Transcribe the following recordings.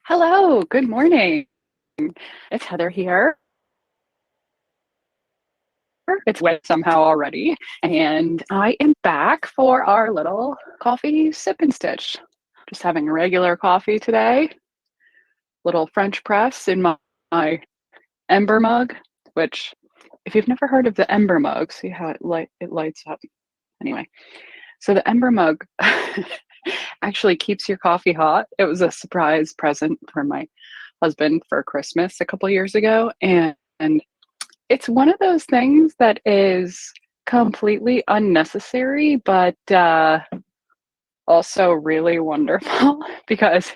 Hello, good morning. It's Heather here. It's wet somehow already, and I am back for our little coffee sip and stitch. Just having a regular coffee today, little French press in my Ember mug, which if you've never heard of the Ember mug, see how it lights up. Anyway, so the Ember mug actually keeps your coffee hot. It was a surprise present for my husband for Christmas a couple years ago, and it's one of those things that is completely unnecessary, but also really wonderful because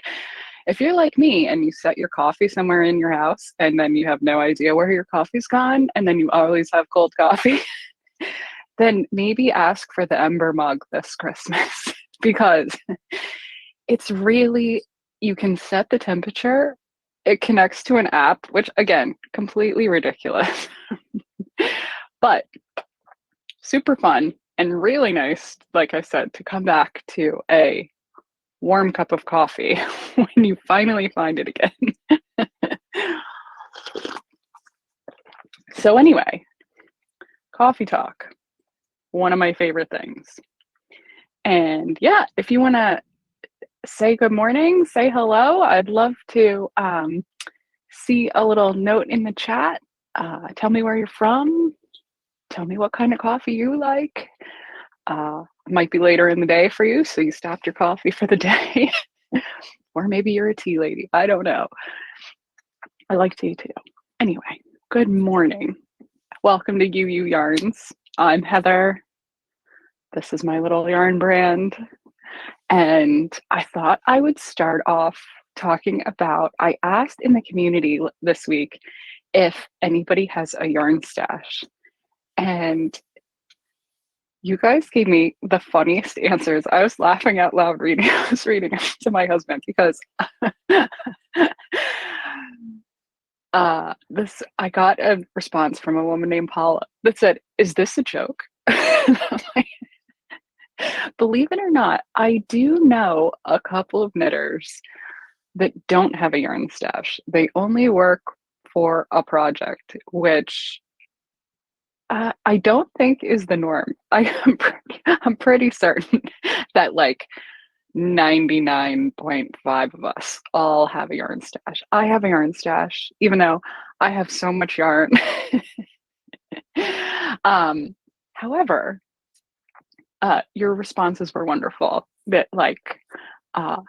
if you're like me and you set your coffee somewhere in your house and then you have no idea where your coffee's gone and then you always have cold coffee, then maybe ask for the Ember mug this Christmas because it's really, you can set the temperature. It connects to an app, which again, completely ridiculous, but super fun and really nice, like I said, to come back to a warm cup of coffee when you finally find it again. So, anyway, coffee talk, one of my favorite things. And yeah, if you want to say good morning, say hello, I'd love to see a little note in the chat. Tell me where you're from. Tell me what kind of coffee you like. Might be later in the day for you, so you stopped your coffee for the day. Or maybe you're a tea lady. I don't know. I like tea too. Anyway, good morning. Welcome to UU Yarns. I'm Heather. This is my little yarn brand. And I thought I would start off talking about, I asked in the community this week if anybody has a yarn stash. And you guys gave me the funniest answers. I was laughing out loud reading. I was reading to my husband because I got a response from a woman named Paula that said, "Is this a joke?" Like, believe it or not, I do know a couple of knitters that don't have a yarn stash. They only work for a project, which I don't think is the norm. I'm pretty certain that like 99.5 of us all have a yarn stash. I have a yarn stash, even though I have so much yarn. However, your responses were wonderful. That like, uh,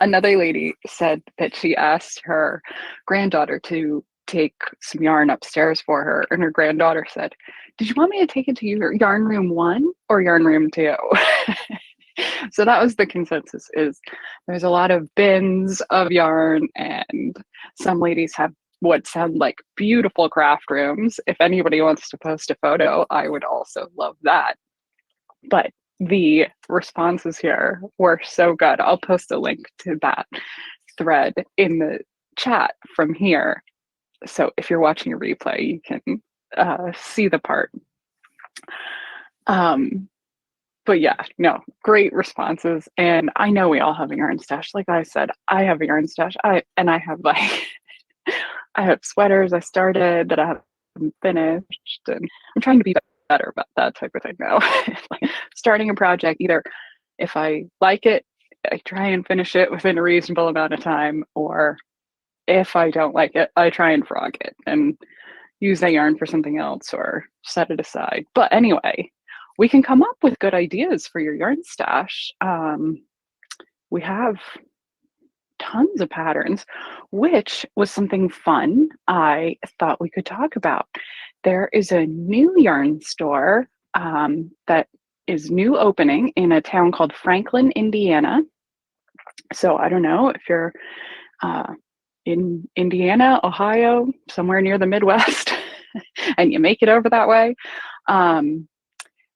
another lady said that she asked her granddaughter to take some yarn upstairs for her, and her granddaughter said, "Did you want me to take it to your yarn room 1 or yarn room 2?" So that was the consensus, is there's a lot of bins of yarn, and some ladies have what sound like beautiful craft rooms. If anybody wants to post a photo, I would also love that. But the responses here were so good. I'll post a link to that thread in the chat from here. So if you're watching a replay, you can see the part. But yeah, no, great responses. And I know we all have a yarn stash. Like I said, I have a yarn stash. I have like, I have sweaters I started that I haven't finished. And I'm trying to be better about that type of thing now. Like starting a project, either if I like it, I try and finish it within a reasonable amount of time, or if I don't like it, I try and frog it and use that yarn for something else or set it aside. But anyway, we can come up with good ideas for your yarn stash. We have tons of patterns, which was something fun I thought we could talk about. There is a new yarn store that is new opening in a town called Franklin, Indiana. So I don't know if you're in Indiana, Ohio, somewhere near the Midwest, and you make it over that way.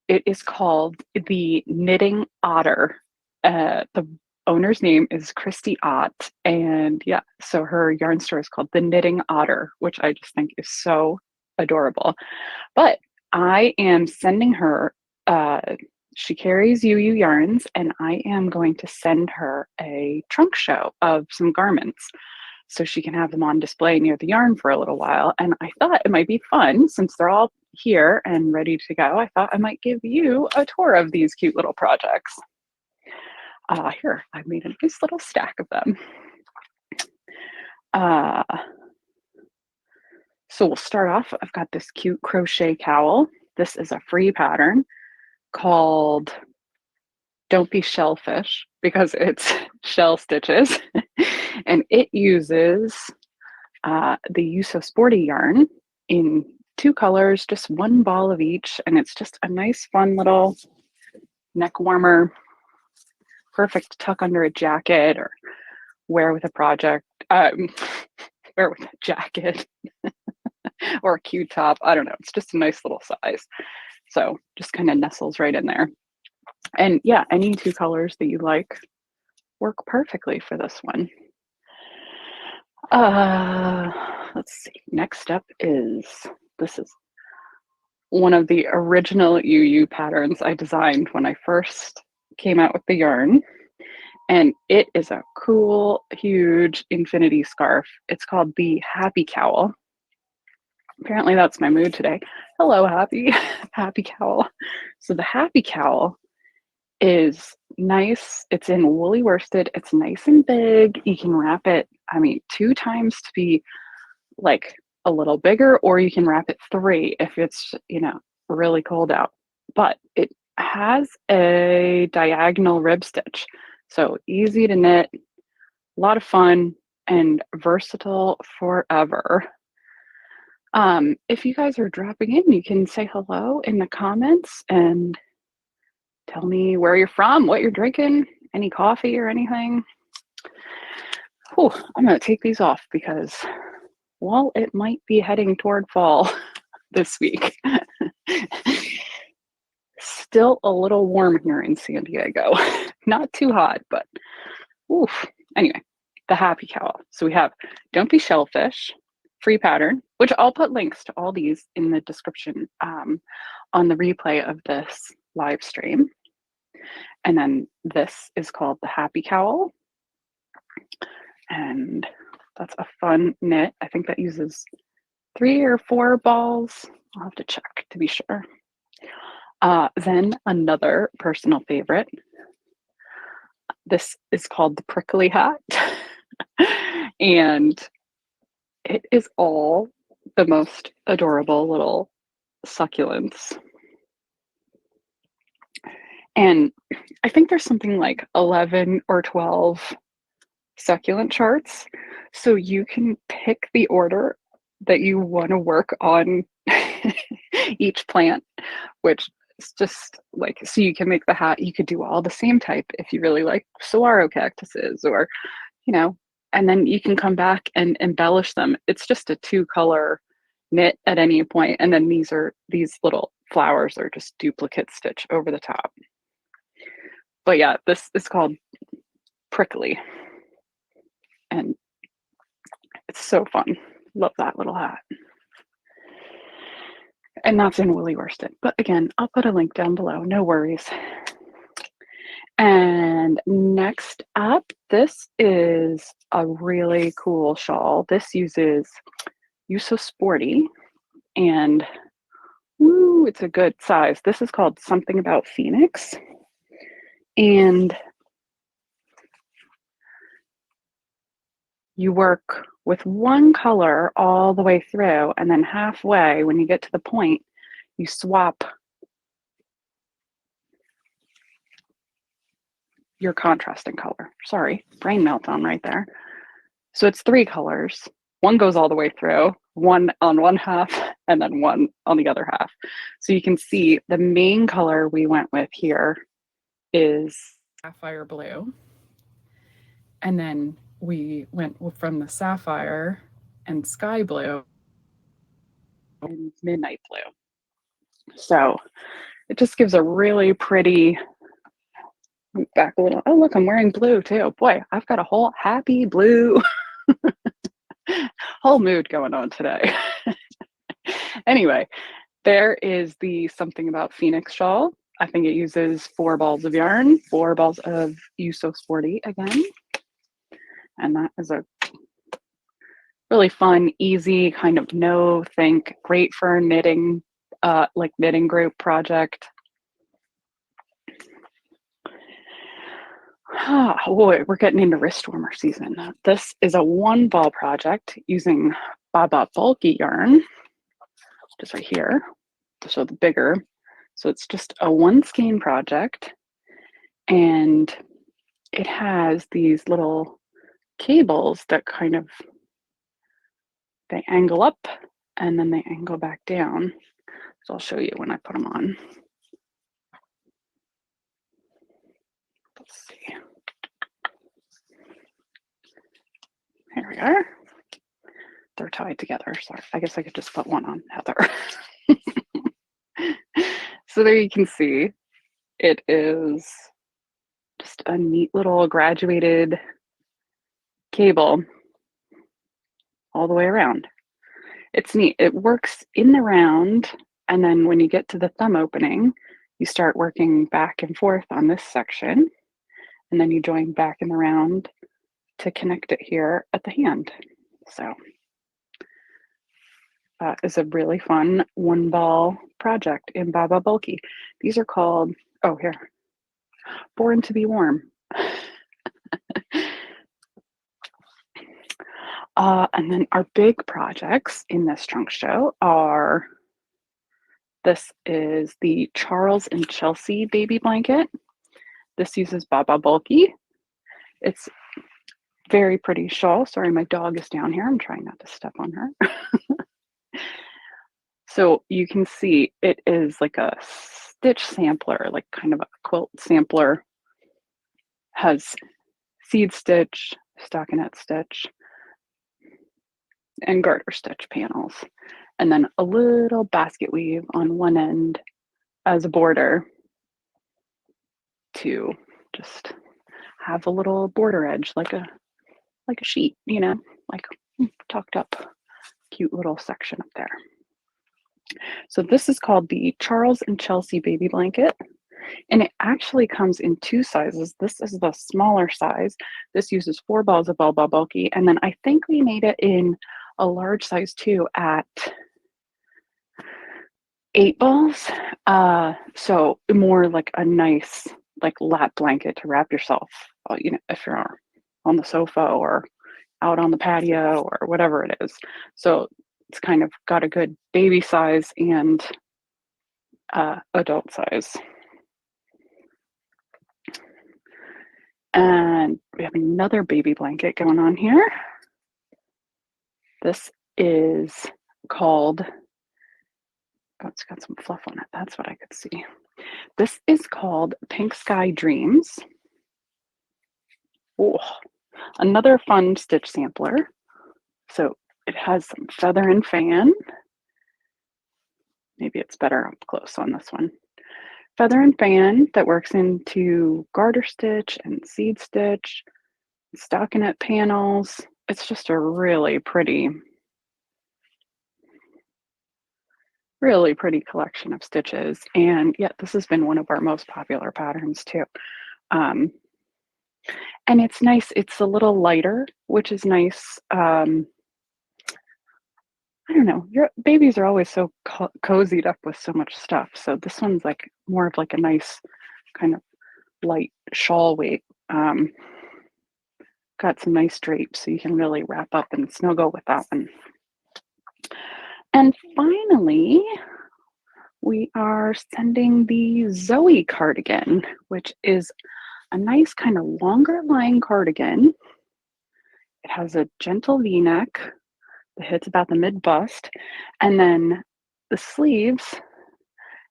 It is called the Knitting Otter. The owner's name is Christy Ott, and yeah, so her yarn store is called the Knitting Otter, which I just think is so adorable. But I am sending her she carries UU yarns, and I am going to send her a trunk show of some garments so she can have them on display near the yarn for a little while. And I thought it might be fun, since they're all here and ready to go, I thought I might give you a tour of these cute little projects. Here, I made a nice little stack of them. So we'll start off. I've got this cute crochet cowl. This is a free pattern called Don't Be Shellfish, because it's shell stitches. And it uses the Yuso Sporty yarn in 2 colors, just 1 ball of each. And it's just a nice, fun little neck warmer, perfect to tuck under a jacket or wear with a project, wear with a jacket or a cute top. I don't know. It's just a nice little size. So just kind of nestles right in there. And yeah, any 2 colors that you like work perfectly for this one. Let's see. Next up is, this is one of the original UU patterns I designed when I first came out with the yarn. And it is a cool, huge infinity scarf. It's called the Happy Cowl. Apparently that's my mood today. Hello, Happy. Happy Cowl. So the Happy Cowl is nice. It's in woolly worsted. It's nice and big. You can wrap it, 2 times to be like a little bigger, or you can wrap it 3 if it's, really cold out. But it has a diagonal rib stitch. So easy to knit, a lot of fun, and versatile forever. If you guys are dropping in, you can say hello in the comments and tell me where you're from, what you're drinking, any coffee or anything. Whew, I'm going to take these off because, well, it might be heading toward fall this week. Still a little warm here in San Diego. Not too hot, but oof. Anyway, the Happy Cowl. So we have Don't Be Shellfish, free pattern, which I'll put links to all these in the description on the replay of this live stream. And then this is called the Happy Cowl. And that's a fun knit. I think that uses 3 or 4 balls. I'll have to check to be sure. Then another personal favorite. This is called the Prickly Hat. And it is all the most adorable little succulents. And I think there's something like 11 or 12 succulent charts. So you can pick the order that you want to work on each plant, which is just like, so you can make the hat. You could do all the same type if you really like saguaro cactuses, or, and then you can come back and embellish them. It's just a 2-color knit at any point. And then these little flowers are just duplicate stitch over the top. But yeah, this is called Prickly. And it's so fun. Love that little hat. And that's in woolly worsted. But again, I'll put a link down below. No worries. And next up, this is a really cool shawl. This uses Yuso Sporty, and woo, it's a good size. This is called Something About Phoenix. And you work with 1 color all the way through, and then halfway, when you get to the point, you swap your contrasting color. Sorry, brain meltdown right there. So it's 3 colors. 1 goes all the way through, 1 on one half, and then 1 on the other half. So you can see the main color we went with here is sapphire blue. And then we went from the sapphire and sky blue and midnight blue. So it just gives a really pretty, back a little, oh look, I'm wearing blue too. Boy, I've got a whole happy blue whole mood going on today. Anyway, there is the Something About Phoenix shawl. I think it uses 4 balls of yarn, 4 balls of You So Sporty again. And that is a really fun, easy kind of no think, great for knitting, like knitting group project. Boy, we're getting into wrist warmer season. This is a 1 ball project using Baba bulky yarn, just right here. So the bigger. So it's just a 1 skein project, and it has these little cables that kind of, they angle up and then they angle back down. So I'll show you when I put them on. Let's see. Here we are. They're tied together. Sorry, I guess I could just put one on, Heather. So there you can see it is just a neat little graduated cable all the way around. It's neat. It works in the round, and then when you get to the thumb opening, you start working back and forth on this section, and then you join back in the round to connect it here at the hand. So that is a really fun 1 ball project in Baba Bulky. These are called, oh, here, Born to Be Warm. And then our big projects in this trunk show are, this is the Charles and Chelsea baby blanket. This uses Baba Bulky. It's very pretty shawl. Sorry, my dog is down here. I'm trying not to step on her. So you can see it is like a stitch sampler, like kind of a quilt sampler. Has seed stitch, stockinette stitch, and garter stitch panels. And then a little basket weave on one end as a border to just have a little border edge, like a sheet, you know, like tucked up, cute little section up there. So this is called the Charles and Chelsea baby blanket, and it actually comes in 2 sizes. This is the smaller size. This uses 4 balls of Baba Bulky, and then I think we made it in a large size too at 8 balls. So more like a nice like lap blanket to wrap yourself, you know, if you're on the sofa or out on the patio or whatever it is. So it's kind of got a good baby size and adult size. And we have another baby blanket going on here. This is called, oh, it's got some fluff on it. That's what I could see. This is called Pink Sky Dreams. Oh, another fun stitch sampler. So it has some feather and fan. Maybe it's better up close on this one. Feather and fan that works into garter stitch and seed stitch, stockinette panels. It's just a really pretty collection of stitches. And yet this has been one of our most popular patterns too. And it's nice. It's a little lighter, which is nice. I don't know. Your babies are always so cozied up with so much stuff. So this one's like more of like a nice kind of light shawl weight. Got some nice drapes, so you can really wrap up and snuggle with that one. And finally, we are sending the Zoe cardigan, which is a nice kind of longer line cardigan. It has a gentle V-neck. The hit's about the mid-bust. And then the sleeves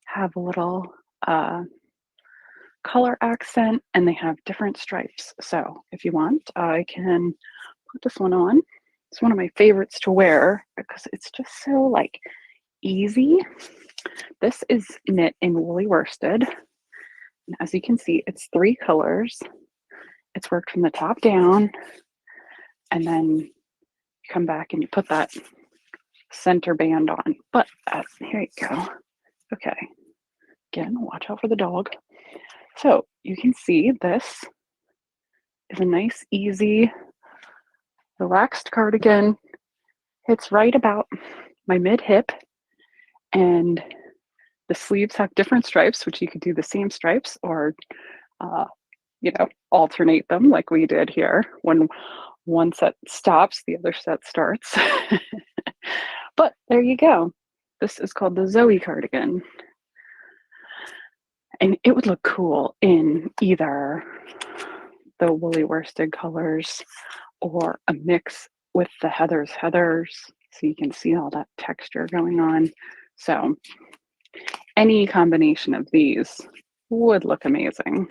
have a little color accent, and they have different stripes. So if you want, I can put this one on. It's one of my favorites to wear because it's just so like easy. This is knit in woolly worsted. And as you can see, it's 3 colors. It's worked from the top down, and then you come back and you put that center band on. But here you go. Okay. Again, watch out for the dog. So you can see this is a nice, easy, relaxed cardigan. It's right about my mid-hip, and the sleeves have different stripes, which you could do the same stripes or, alternate them like we did here. When one set stops, the other set starts. But there you go. This is called the Zoe cardigan. And it would look cool in either the woolly worsted colors or a mix with the Heathers. So you can see all that texture going on. So any combination of these would look amazing.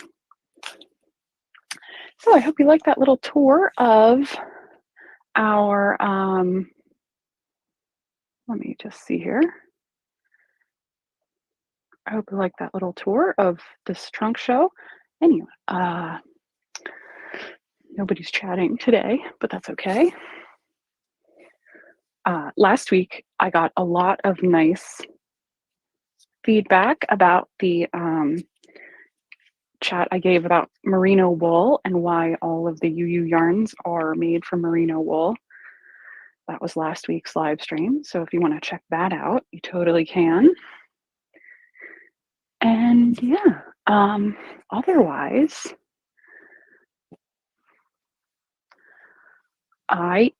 So I hope you like that little tour of our, let me just see here. I hope you like that little tour of this trunk show. Anyway, nobody's chatting today, but that's okay. Last week, I got a lot of nice feedback about the chat I gave about merino wool and why all of the UU yarns are made from merino wool. That was last week's live stream. So if you want to check that out, you totally can. And yeah, otherwise, I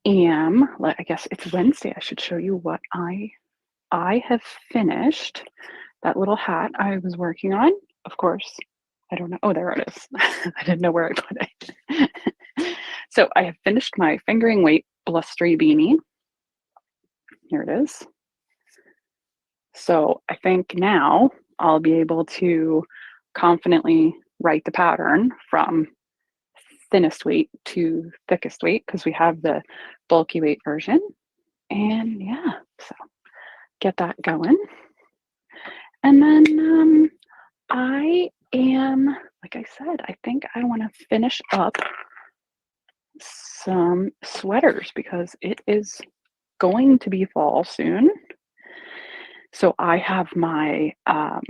guess it's Wednesday. I should show you what I have finished. That little hat I was working on, of course. I don't know. Oh, there it is. I didn't know where I put it. So I have finished my fingering weight blustery beanie. Here it is. So I think now I'll be able to confidently write the pattern from thinnest weight to thickest weight because we have the bulky weight version. And yeah, so get that going. And then I am, like I said, I think I want to finish up some sweaters because it is going to be fall soon. So I have my, what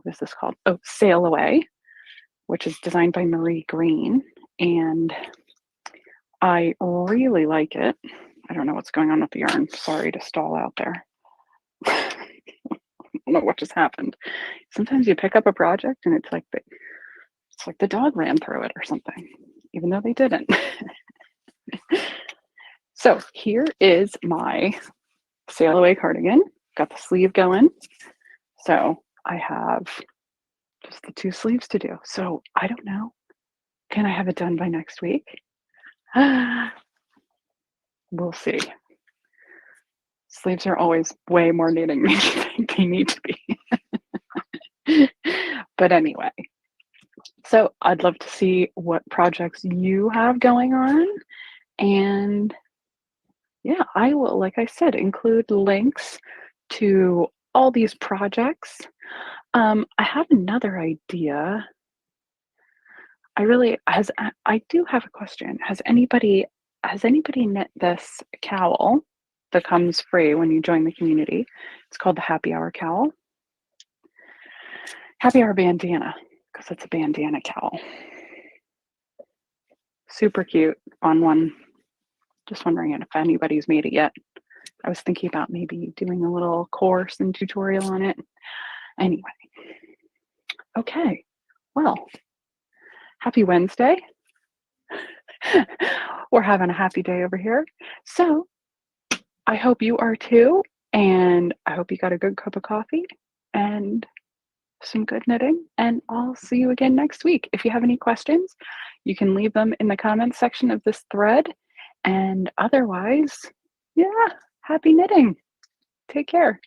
is this called? Oh, Sail Away, which is designed by Marie Green. And I really like it. I don't know what's going on with the yarn. Sorry to stall out there. I don't know what just happened. Sometimes you pick up a project and it's like the dog ran through it or something, even though they didn't. So here is my Sail Away cardigan. Got the sleeve going. So I have just the 2 sleeves to do. So I don't know. Can I have it done by next week? We'll see. Sleeves are always way more knitting than you think they need to be. But anyway, so I'd love to see what projects you have going on. And yeah, I will, like I said, include links to all these projects. I have another idea. I do have a question. Has anybody knit this cowl that comes free when you join the community? It's called the Happy Hour cowl. Happy Hour bandana, because it's a bandana cowl. Super cute on one. Just wondering if anybody's made it yet. I was thinking about maybe doing a little course and tutorial on it. Anyway. Okay. Well, happy Wednesday. We're having a happy day over here. So I hope you are too. And I hope you got a good cup of coffee and some good knitting. And I'll see you again next week. If you have any questions, you can leave them in the comments section of this thread. And otherwise, yeah, happy knitting. Take care.